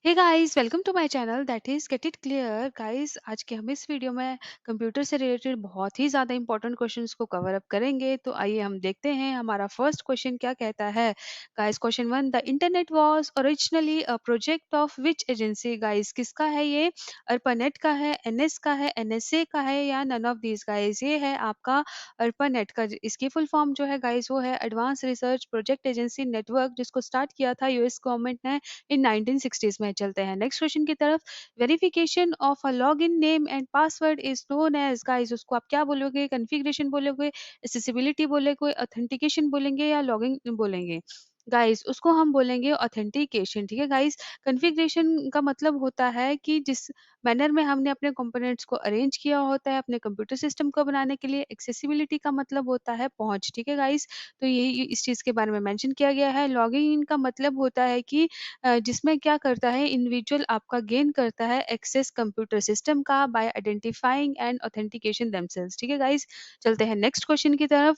Hey guys, welcome to my channel that is get it clear. Guys, आज के हम इस वीडियो में कंप्यूटर से रिलेटेड बहुत ही ज़्यादा इंपॉर्टेंट क्वेश्चंस को कवर अप करेंगे। तो आइए हम देखते हैं हमारा फर्स्ट क्वेश्चन क्या कहता है। Guys, question one, the internet was originally a project of which agency. Guys, किसका है ये? अर्पानेट का है, एनएस का है, एनएसए का है, या नन ऑफ दीज। गाइस, ये है आपका अर्पानेट का। इसकी फुल फॉर्म जो है गाइस वो है advance research project agency network, जिसको स्टार्ट किया था यूएस गवर्नमेंट ने इन 1960s में। चलते हैं नेक्स्ट क्वेश्चन की तरफ। Verification of a login name and password is known as. Guys, उसको आप क्या बोलोगे? कॉन्फ़िगरेशन बोलोगे, एक्सेसिबिलिटी बोलोगे, ऑथेंटिकेशन बोलेंगे, या लॉगिन बोलेंगे? गाइस, उसको हम बोलेंगे ऑथेंटिकेशन। ठीक है गाइस। कॉन्फ़िगरेशन का मतलब होता है कि जिस मैनर में हमने अपने कंपोनेंट्स को अरेंज किया होता है अपने कंप्यूटर सिस्टम को बनाने के लिए। एक्सेसिबिलिटी का मतलब होता है पहुंच। ठीक है गाइस। तो ये इस चीज़ के बारे में मेंशन किया गया है। लॉगिंग इन का मतलब होता है कि जिसमें क्या करता है इंडिविजुअल आपका गेन करता है एक्सेस कंप्यूटर सिस्टम का bye identifying and authentication themselves. ठीक है गाइस। चलते हैं नेक्स्ट क्वेश्चन की तरफ।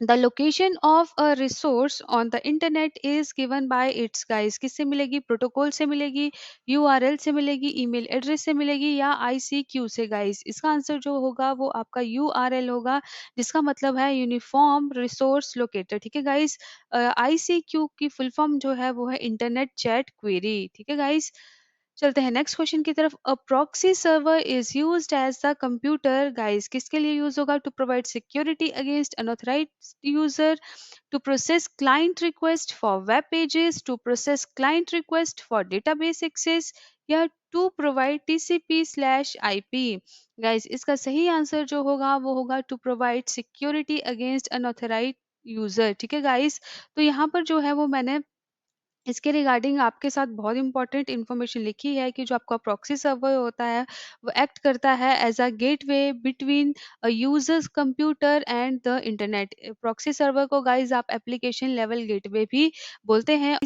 The location of a resource on the internet is given by it's. Guys, किससे मिलेगी? प्रोटोकॉल से मिलेगी, यूआरएल से मिलेगी, ईमेल एड्रेस से मिलेगी, या आईसीक्यू से। गाइस, इसका आंसर जो होगा वो आपका यूआरएल होगा, जिसका मतलब है यूनिफॉर्म रिसोर्स लोकेटर। ठीक है गाइस। आईसीक्यू की फुल फॉर्म जो है वो है इंटरनेट चैट क्वेरी। ठीक है गाइस। चलते हैं नेक्स्ट क्वेश्चन की तरफ। A proxy server is used as the computer. Guys, किसके लिए यूज होगा? To provide security against unauthorised user, to process client request for web pages, to process client request for database access, या to provide TCP/IP। Guys, इसका सही answer जो होगा वो होगा to provide security against unauthorized user. ठीक है guys. तो यहाँ पर जो है वो मैंने इसके रिगार्डिंग आपके साथ बहुत इंपॉर्टेंट इन्फॉर्मेशन लिखी है कि जो आपका प्रॉक्सी सर्वर होता है वो एक्ट करता है as a gateway between users computer and the internet. Proxy server को गाइस आप एप्लीकेशन लेवल गेटवे भी बोलते हैं।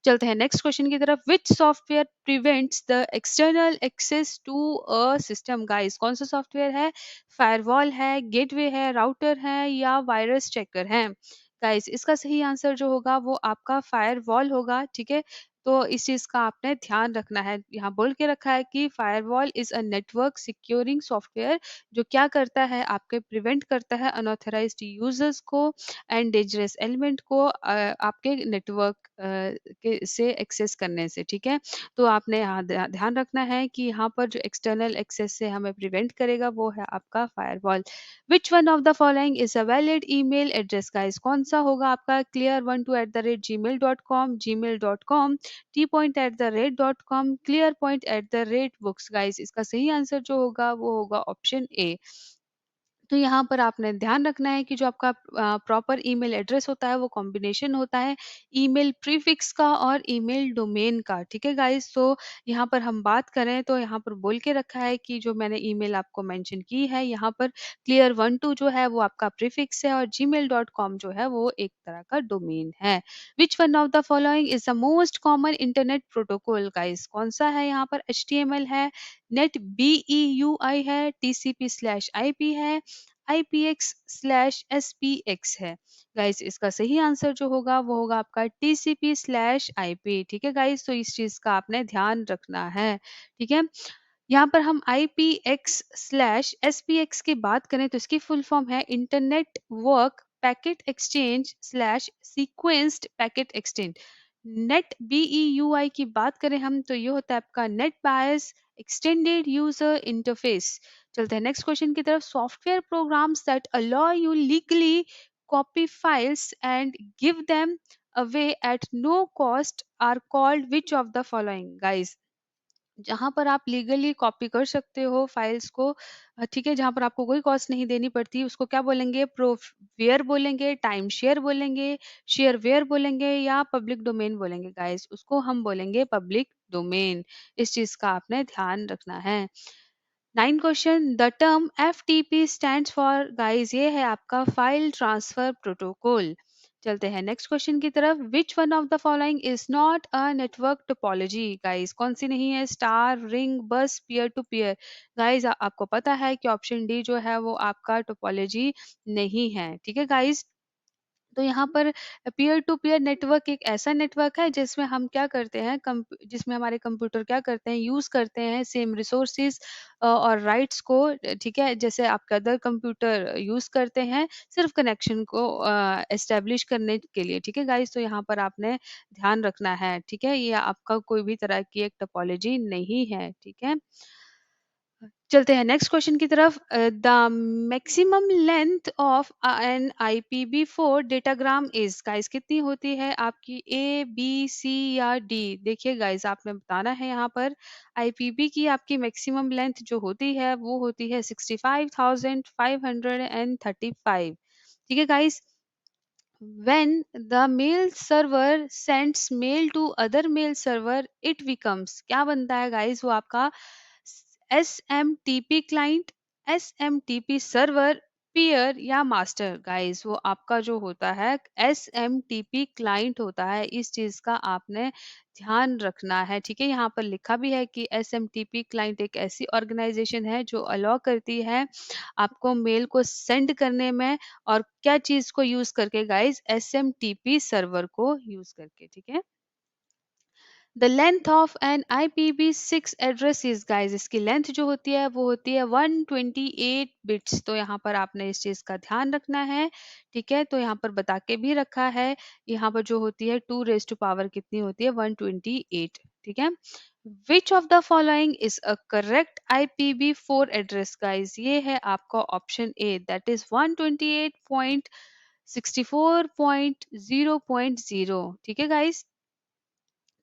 चलते हैं नेक्स्ट क्वेश्चन की तरफ। Which software prevents the external access to a system. Guys, कौन सा सॉफ्टवेयर है? फायरवॉल है, गेटवे है, राउटर है, या वायरस चेकर है? गाइस, इसका सही आंसर जो होगा वो आपका फायरवॉल होगा। ठीक है। तो इस चीज का आपने ध्यान रखना है। यहाँ बोल के रखा है कि firewall is a network securing software, जो क्या करता है आपके प्रिवेंट करता है अनऑथराइज्ड यूजर्स को एंड डेंजरस एलिमेंट को आपके नेटवर्क के से एक्सेस करने से। ठीक है। तो आपने यहाँ ध्यान रखना है कि यहाँ पर जो एक्सटर्नल एक्सेस से हमें प्रिवेंट करेगा वो है आपका firewall. Which one of the following is a valid email address. Guys, कौन सा होगा आपका? clear12@gmail.com, gmail.com, tpoint@the rate.com, clearpoint@the rate books। Guys, इसका सही आंसर जो होगा वो होगा ऑप्शन ए। तो यहाँ पर आपने ध्यान रखना है कि जो आपका प्रॉपर ईमेल एड्रेस होता है वो कॉम्बिनेशन होता है ईमेल प्रीफिक्स का और ईमेल डोमेन का। ठीक है गाइस। तो यहाँ पर हम बात करें तो यहाँ पर बोल के रखा है कि जो मैंने ईमेल आपको मेंशन की है यहाँ पर clear12 जो है वो आपका प्रीफिक्स है, और gmail.com जो है वो एक तरह का डोमेन है। Which one of the following is the most common internet protocol. Guys, कौन सा है? यहाँ पर HTML है, नेट BEUI है, TCP/IP है, IPX/SPX है। गाइस, इसका सही आंसर जो होगा वो होगा आपका TCP/IP। ठीक है गाइस। तो इस चीज का आपने ध्यान रखना है। ठीक है। यहाँ पर हम IPX/SPX की बात करें तो इसकी फुल फॉर्म है internet work packet exchange slash sequenced packet exchange. Net BEUI की बात करें हम तो ये होता है आपका NetBIOS extended user interface. चलते हैं नेक्स्ट क्वेश्चन की तरफ। Software programs that allow you legally copy files and give them away at no cost are called which of the following. Guys, जहाँ पर आप लीगली कॉपी कर सकते हो फाइल्स को, ठीक है, जहाँ पर आपको कोई कॉस्ट नहीं देनी पड़ती, उसको क्या बोलेंगे? प्रोवेयर बोलेंगे, टाइम शेयर बोलेंगे, शेयरवेयर बोलेंगे, या पब्लिक डोमेन बोलेंगे। गाइस, उसको हम बोलेंगे पब्लिक डोमेन। इस चीज का आपने ध्यान रखना है। 9 question. The term FTP stands for. Guys, ये है आपका फाइल ट्रांसफर प्रोटोकॉल। चलते हैं नेक्स्ट क्वेश्चन की तरफ। Which one of the following is not a network topology. Guys, कौन सी नहीं है? स्टार, रिंग, बस, पीयर टू पीयर। गाइस, आपको पता है कि ऑप्शन डी जो है वो आपका टोपोलॉजी नहीं है। ठीक है गाइस। तो यहाँ पर पीयर टू पीयर नेटवर्क एक ऐसा नेटवर्क है जिसमें हम क्या करते हैं, जिसमें हमारे कंप्यूटर क्या करते हैं, यूज़ करते हैं सेम रिसोर्सेज और राइट्स को, ठीक है, जैसे आपके अदर कंप्यूटर यूज़ करते हैं सिर्फ कनेक्शन को एस्टेब्लिश करने के लिए। ठीक है गाइस, तो यहाँ पर आपने ध्यान रखना है। ठीक है, ये आपका कोई भी तरह की एक टोपोलॉजी नहीं है। ठीक है, चलते हैं नेक्स्ट क्वेश्चन की तरफ। The maximum length of an IPv4 datagram is, guys कितनी होती है आपकी, A B C या D? देखिए गाइस, आपने बताना है यहाँ पर IPv की आपकी मैक्सिमम लेंथ जो होती है वो होती है 65,535। ठीक है guys, when the mail server sends mail to other mail server, it becomes, क्या बनता है गाइस, वो आपका SMTP client, SMTP server, peer या मास्टर। गाइस वो आपका जो होता है SMTP क्लाइंट होता है, इस चीज का आपने ध्यान रखना है। ठीक है, यहाँ पर लिखा भी है कि SMTP क्लाइंट एक ऐसी ऑर्गेनाइजेशन है जो अलाउ करती है आपको मेल को सेंड करने में, और क्या चीज को यूज करके गाइस, SMTP सर्वर को यूज करके। ठीक है, the length of an IPv6 address is, guys इसकी लेंथ जो होती है वो होती है 128 बिट्स। तो यहाँ पर आपने इस चीज का ध्यान रखना है। ठीक है, तो यहाँ पर बता के भी रखा है, यहाँ पर जो होती है 2 raised to power कितनी होती है, 128। ठीक है, which of the following is a correct IPv4 address, guys ये है आपका ऑप्शन ए, दैट इज 128.64.0.0। ठीक है गाइस,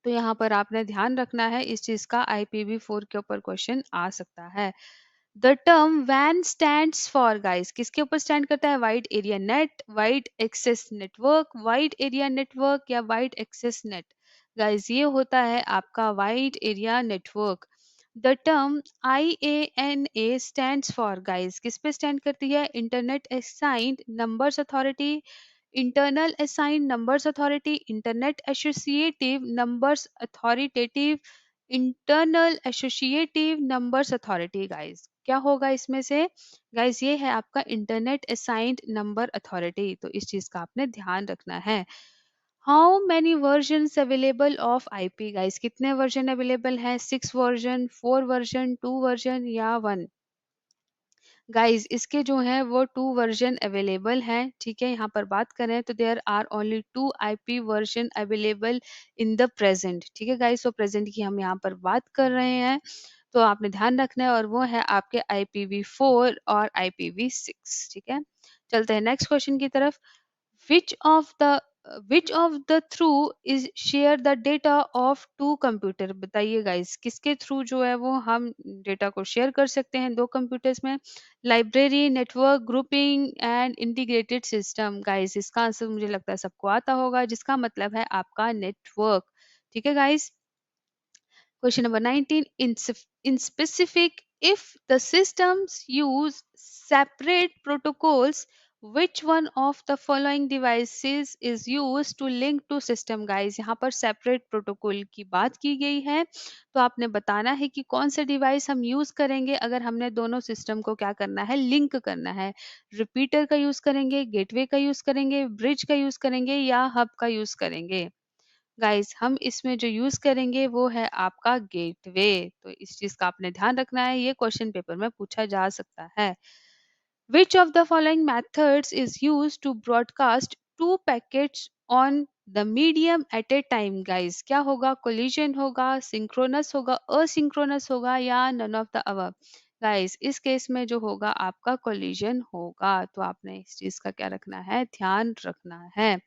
तो यहाँ पर आपने ध्यान रखना है इस चीज का, IPv4 के ऊपर क्वेश्चन आ सकता है। द टर्म वैन स्टैंड्स फॉर, गाइस किसके ऊपर स्टैंड करता है, wide area net, wide access network, wide area network या वाइड एक्सेस नेट? गाइस ये होता है आपका wide area network. The term IANA stands for, guys किस पे स्टैंड करती है, internet assigned numbers authority, internal assigned numbers authority, internet associative numbers authoritative, internal associative numbers authority. Guys क्या होगा इसमें से, गाइस ये है आपका इंटरनेट असाइंड नंबर अथॉरिटी। तो इस चीज का आपने ध्यान रखना है। How many version available of IP, guys कितने वर्जन अवेलेबल है, 6 वर्जन, 4 वर्जन, 2 वर्जन या 1? गाइस इसके जो है वो 2 वर्जन अवेलेबल हैं। ठीक है, यहाँ पर बात करें तो there are only 2 IP version available in the present. ठीक है गाइस, तो प्रेजेंट की हम यहाँ पर बात कर रहे हैं, तो आपने ध्यान रखना है, और वो है आपके IPv4 और IPv6। ठीक है, चलते हैं नेक्स्ट क्वेश्चन की तरफ। which of the which of the through is share the data of two computer, बताइए गाइस किसके थ्रू जो है वो हम डेटा को शेयर कर सकते हैं दो कंप्यूटर्स में? Library, network, grouping and integrated system. Guys इसका आंसर मुझे लगता है सबको आता होगा, जिसका मतलब है आपका नेटवर्क। ठीक है guys, question number 19. In specific, if the systems use separate protocols, which one of the following devices is used to link to system? Guys, यहाँ पर separate protocol की बात की गई है, तो आपने बताना है कि कौन सा डिवाइस हम यूज करेंगे अगर हमने दोनों सिस्टम को क्या करना है, लिंक करना है। रिपीटर का यूज करेंगे, गेटवे का यूज करेंगे, ब्रिज का यूज करेंगे या हब का यूज करेंगे? गाइस हम इसमें जो यूज करेंगे वो है आपका गेटवे। तो इस चीज का आपने ध्यान रखना है, ये क्वेश्चन पेपर में पूछा जा सकता है। Which of the following methods is use to broadcast two packets on the medium at a time? Guys क्या होगा, कोलिजन होगा, सिंक्रोनस होगा, असिंक्रोनस होगा या none of the above? Guys इस केस में जो होगा आपका कोलिजन होगा, तो आपने इस चीज का क्या रखना है, ध्यान रखना है।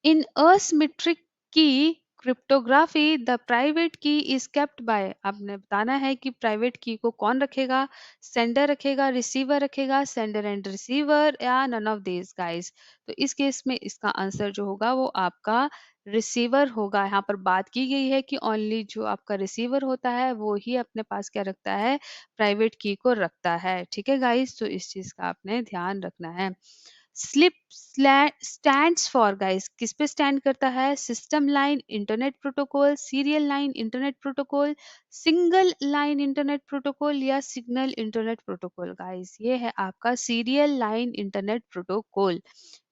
In asymmetric key cryptography, the private key is kept by, आपने बताना है कि प्राइवेट की को कौन रखेगा, सेंडर रखेगा, रिसीवर रखेगा, सेंडर एंड रिसीवर या नन ऑफ दिस? गाइस तो इस केस में इसका आंसर जो होगा वो आपका रिसीवर होगा। यहाँ पर बात की गई है कि ओनली जो आपका रिसीवर होता है वो ही अपने पास क्या रखता है, प्राइवेट की को रखता है। ठीक है गाइस, तो इस चीज का आपने ध्यान रखना है। स्लिप स्टैंड्स फॉर गाइस, किस पे स्टैंड करता है? System line internet protocol, serial line internet protocol, single line internet protocol या सिग्नल इंटरनेट प्रोटोकॉल। गाइस ये है आपका सीरियल लाइन इंटरनेट प्रोटोकॉल।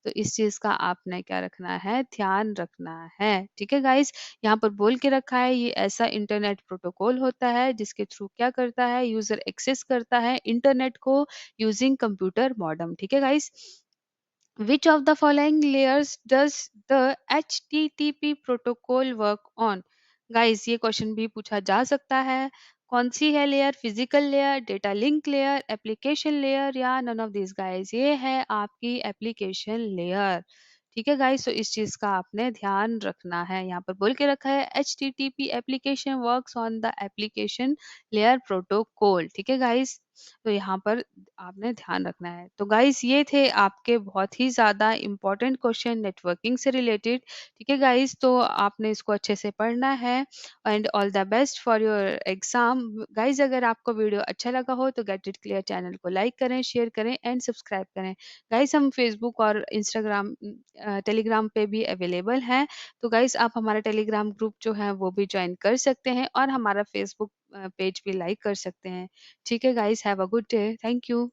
तो इस चीज का आपने क्या रखना है? ध्यान रखना है। ठीक है गाइस, यहाँ पर बोल के रखा है ये ऐसा इंटरनेट प्रोटोकॉल होता है जिसके थ्रू क्या करता है? यूजर एक्सेस करता है इंटरनेट को यूजिंग कंप्यूटर मॉडेम। ठीक है guys, which of the following layers does the HTTP protocol work on? Guys ये क्वेश्चन भी पूछा जा सकता है। कौन सी है layer? Physical layer, data link layer, application layer या नन ऑफ दिस। गाइस ये है आपकी एप्लीकेशन लेयर। ठीक है गाइस, तो इस चीज का आपने ध्यान रखना है। यहाँ पर बोल के रखा है HTTP application works on the application layer protocol. ठीक है गाइस, तो यहाँ पर आपने ध्यान रखना है। तो गाइस ये थे आपके बहुत ही ज़्यादा इम्पोर्टेंट क्वेश्चन नेटवर्किंग से रिलेटेड। ठीक है गाइस, तो आपने इसको अच्छे से पढ़ना है। And all the best for your exam. Guys अगर आपको वीडियो अच्छा लगा हो तो गेट इट क्लियर चैनल को लाइक करें, शेयर करें एंड सब्सक्राइब करें। गाइस हम फेसबुक और इंस्टाग्राम टेलीग्राम पे भी अवेलेबल हैं। तो गाइस आप हमारा टेलीग्राम ग्रुप जो है वो भी ज्वाइन कर सकते हैं और हमारा फेसबुक पेज भी लाइक कर सकते हैं। ठीक है guys, have a good day. Thank you.